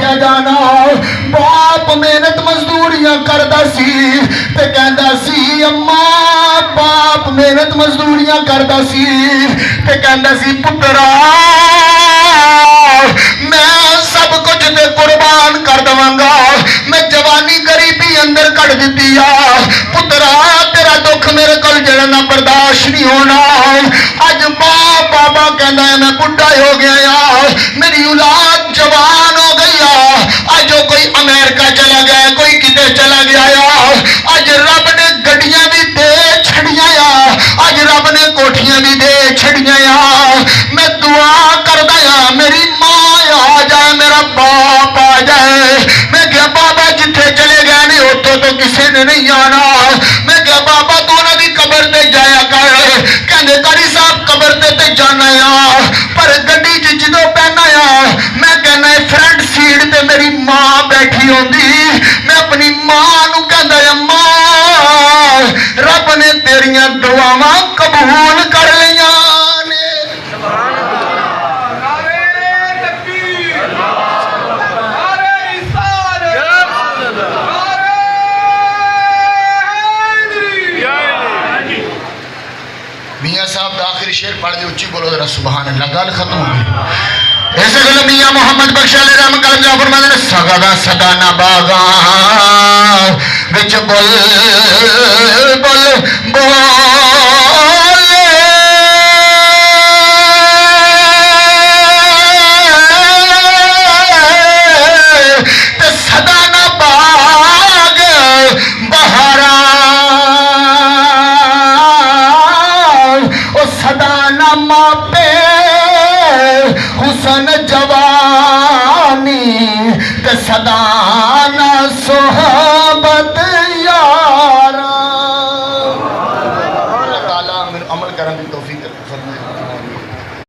वेख्या जाना बाप मेहनत मजदूरियां करदा सी ते कहंदा सी अम्मा बाप मेहनत मजदूरियां करदा सी ते कहंदा सी पुत्रा मैं सब कुछ ते कुर्बान कर दवांगा मैं जवानी गरीबी अंदर कट दी पुत्रा तेरा दुख मेरे को जरा ना बर्दाश्त नहीं होना अज बाप बाबा कहना है मैं बुढ़ा हो गया मेरी औलाद जवान हो गई अज कोई अमेरिका चला गया कोई किते चला गया अज रब ने गड्डियां भी दे छड़िया अज रब ने कोठियां भी दे छड़िया मैं दुआ करदा मेरी मां आ जाए मेरा बाप आ जाए मैं क्या बाबा जिथे चले गए ने उतो तो किसी ने नहीं आना मैं क्या बाबा तू उन्होंने कबर ते जाया कर कहते कारी साहब कबर ते जाना पर गड्डी च जो पहना मैं कहना फ्रंट सीट ते मेरी मां बैठी होंगी मैं अपनी मां नू कहंदा मां रब ने तेरिया दुआवां कबूल कर लिया ने मियां साहब का आखिरी शेर पढ़ दे उच्ची बोलो जरा सुभान अल्लाह गल खत्म हो गई ऐसे गल मियां मोहम्मद बख्श अली रहमत कलम जा फरमाते ने सगा सदा ना बागा विच बोल बोल बोल ते सदा ना बाग बहारा सदाना मापे हुसन जवानी ते सदाना सोहबत यारा अल्लाह ताला अमल करने की तौफीक फरमाए।